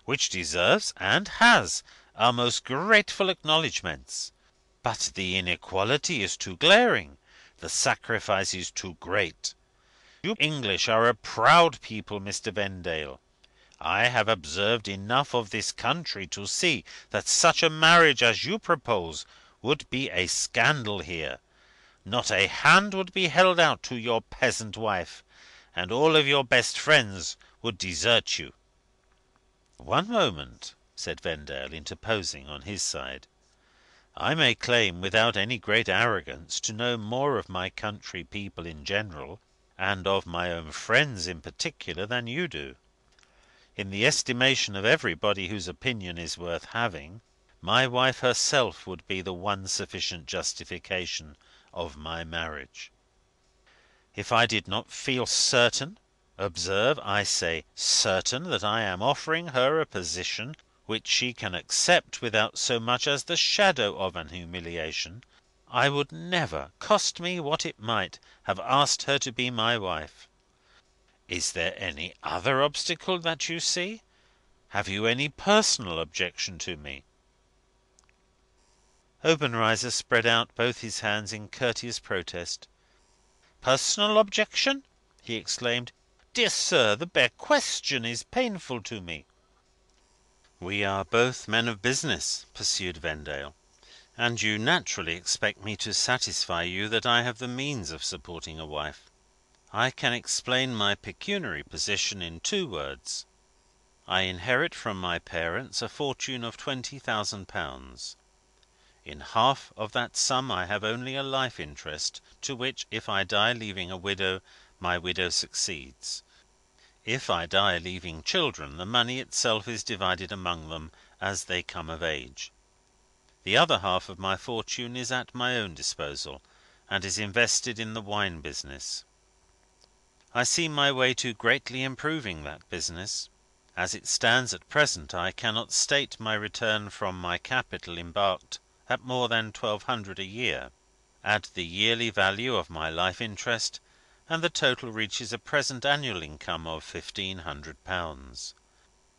which deserves, and has, our most grateful acknowledgments. But the inequality is too glaring, the sacrifice is too great. You English are a proud people, Mr. Vendale. I have observed enough of this country to see that such a marriage as you propose would be a scandal here. Not a hand would be held out to your peasant wife, and all of your best friends would desert you." "One moment," said Vendale, interposing on his side. "I may claim, without any great arrogance, to know more of my country people in general, and of my own friends in particular, than you do. In the estimation of everybody whose opinion is worth having, my wife herself would be the one sufficient justification of my marriage. If I did not feel certain, observe, I say certain, that I am offering her a position which she can accept without so much as the shadow of an humiliation, I would never, cost me what it might, have asked her to be my wife. Is there any other obstacle that you see? Have you any personal objection to me?" Obenreizer spread out both his hands in courteous protest. "Personal objection?" he exclaimed. "Dear sir, the bare question is painful to me." "We are both men of business," pursued Vendale, "and you naturally expect me to satisfy you that I have the means of supporting a wife. I can explain my pecuniary position in 2 words. I inherit from my parents a fortune of £20,000. In half of that sum I have only a life interest, to which, if I die leaving a widow, my widow succeeds. If I die leaving children, the money itself is divided among them as they come of age. The other half of my fortune is at my own disposal, and is invested in the wine business. I see my way to greatly improving that business. As it stands at present, I cannot state my return from my capital embarked at more than £1,200 a year. Add the yearly value of my life interest, and the total reaches a present annual income of £1,500.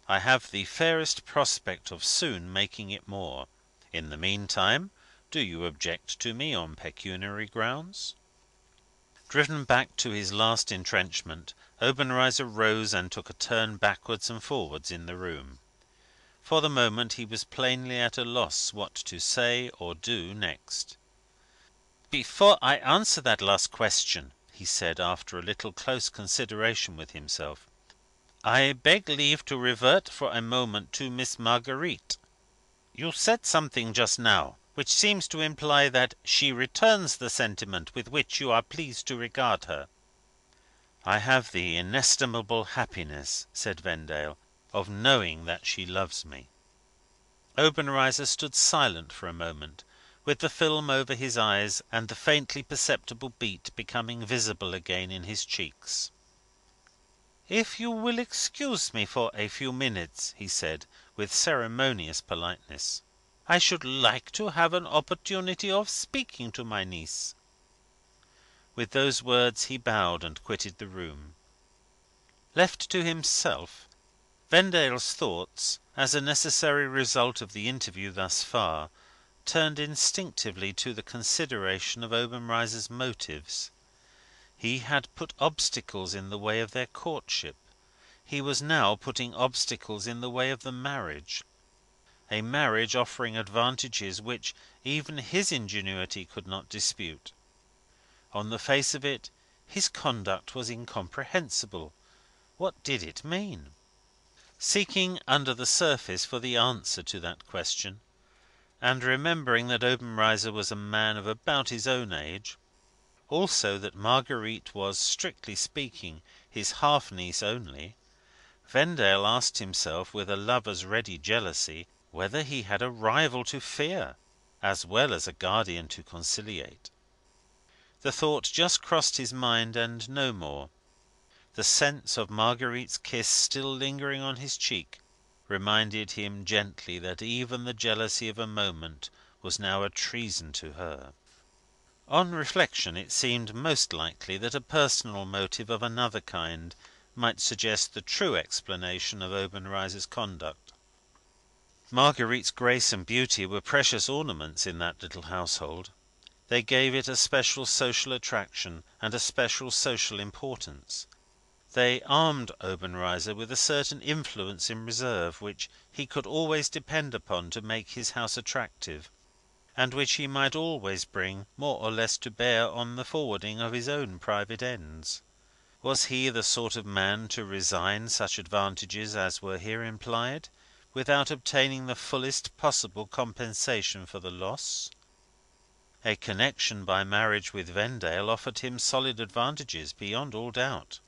I have the fairest prospect of soon making it more. In the meantime, do you object to me on pecuniary grounds?" Driven back to his last entrenchment, Obenreizer rose and took a turn backwards and forwards in the room. For the moment he was plainly at a loss what to say or do next. "Before I answer that last question," he said, after a little close consideration with himself, "I beg leave to revert for a moment to Miss Marguerite. You said something just now, which seems to imply that she returns the sentiment with which you are pleased to regard her." "I have the inestimable happiness," said Vendale, "of knowing that she loves me." Obenreizer stood silent for a moment, with the film over his eyes and the faintly perceptible beat becoming visible again in his cheeks. "If you will excuse me for a few minutes," he said, with ceremonious politeness, "I should like to have an opportunity of speaking to my niece." With those words he bowed and quitted the room. Left to himself, Vendale's thoughts, as a necessary result of the interview thus far, turned instinctively to the consideration of Obenreizer's motives. He had put obstacles in the way of their courtship. He was now putting obstacles in the way of the marriage. A marriage offering advantages which even his ingenuity could not dispute. On the face of it, his conduct was incomprehensible. What did it mean? Seeking under the surface for the answer to that question, and remembering that Obenreizer was a man of about his own age, also that Marguerite was, strictly speaking, his half niece only, Vendale asked himself, with a lover's ready jealousy, whether he had a rival to fear, as well as a guardian to conciliate. The thought just crossed his mind, and no more. The sense of Marguerite's kiss still lingering on his cheek reminded him gently that even the jealousy of a moment was now a treason to her. On reflection, it seemed most likely that a personal motive of another kind might suggest the true explanation of Obenreizer's conduct. Marguerite's grace and beauty were precious ornaments in that little household. They gave it a special social attraction and a special social importance. They armed Obenreizer with a certain influence in reserve, which he could always depend upon to make his house attractive, and which he might always bring more or less to bear on the forwarding of his own private ends. Was he the sort of man to resign such advantages as were here implied, without obtaining the fullest possible compensation for the loss? A connection by marriage with Vendale offered him solid advantages, beyond all doubt.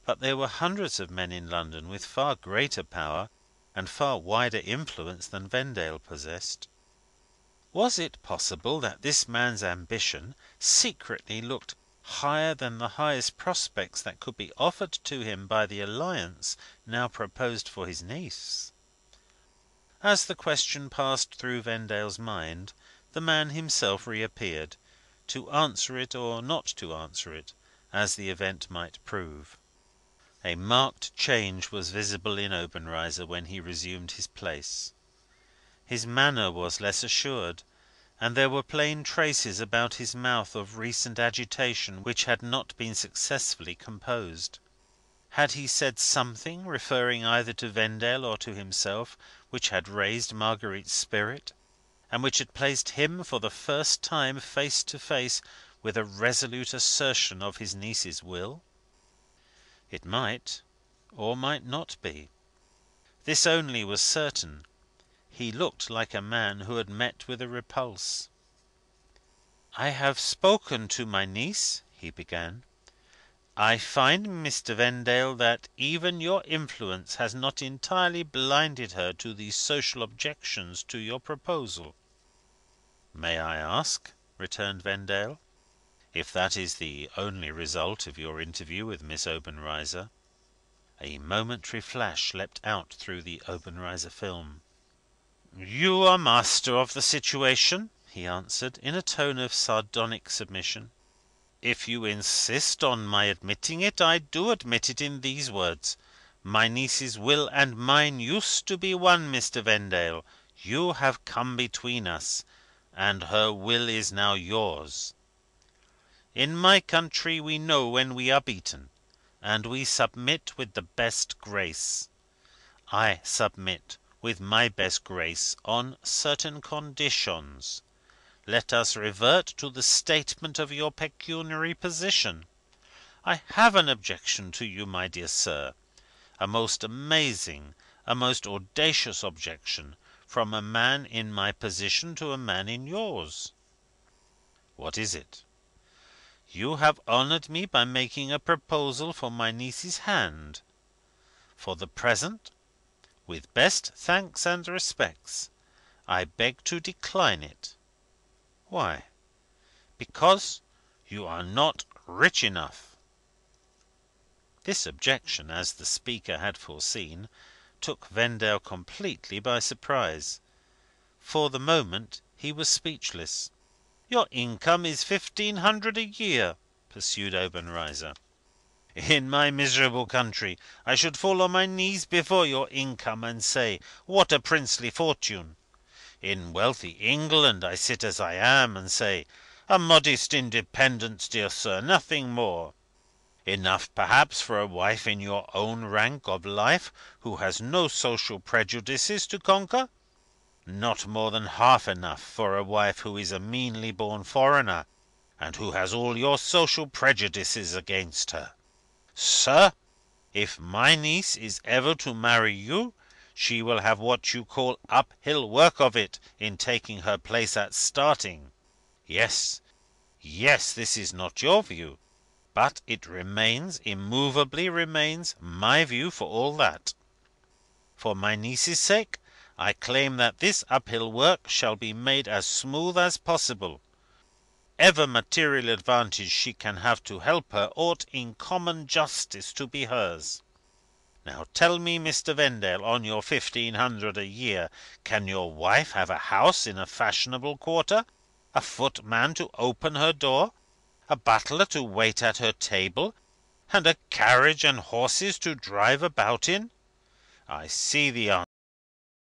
But there were hundreds of men in London with far greater power and far wider influence than Vendale possessed. Was it possible that this man's ambition secretly looked higher than the highest prospects that could be offered to him by the alliance now proposed for his niece? As the question passed through Vendale's mind, the man himself reappeared, to answer it or not to answer it, as the event might prove. A marked change was visible in Obenreizer when he resumed his place. His manner was less assured, and there were plain traces about his mouth of recent agitation which had not been successfully composed. Had he said something, referring either to Vendale or to himself, which had raised Marguerite's spirit, and which had placed him for the first time face to face with a resolute assertion of his niece's will? It might, or might not be. This only was certain: he looked like a man who had met with a repulse. "I have spoken to my niece," he began. "I find, Mr. Vendale, that even your influence has not entirely blinded her to the social objections to your proposal." "May I ask," returned Vendale, "if that is the only result of your interview with Miss Obenreizer?" A momentary flash leapt out through the Obenreizer film. "You are master of the situation," he answered, in a tone of sardonic submission. "If you insist on my admitting it, I do admit it in these words. My niece's will and mine used to be one, Mr. Vendale. You have come between us, and her will is now yours. In my country we know when we are beaten, and we submit with the best grace. I submit with my best grace on certain conditions. Let us revert to the statement of your pecuniary position. I have an objection to you, my dear sir, a most amazing, a most audacious objection, from a man in my position to a man in yours." "What is it?" "You have honoured me by making a proposal for my niece's hand. For the present, with best thanks and respects, I beg to decline it." "Why?" "Because you are not rich enough." This objection, as the speaker had foreseen, took Vendale completely by surprise. For the moment he was speechless. "Your income is 1,500 a year," pursued Obenreizer. "In my miserable country, I should fall on my knees before your income, and say, what a princely fortune! In wealthy England, I sit as I am, and say, a modest independence, dear sir, nothing more. Enough, perhaps, for a wife in your own rank of life, who has no social prejudices to conquer. Not more than half enough for a wife who is a meanly born foreigner, and who has all your social prejudices against her. Sir, if my niece is ever to marry you, she will have what you call uphill work of it in taking her place at starting. Yes, yes, this is not your view, but it remains, immovably remains, my view for all that. For my niece's sake, I claim that this uphill work shall be made as smooth as possible. Whatever material advantage she can have to help her, ought in common justice to be hers. Now tell me, Mr. Vendale, on your 1,500 a year, can your wife have a house in a fashionable quarter, a footman to open her door, a butler to wait at her table, and a carriage and horses to drive about in? I see the answer.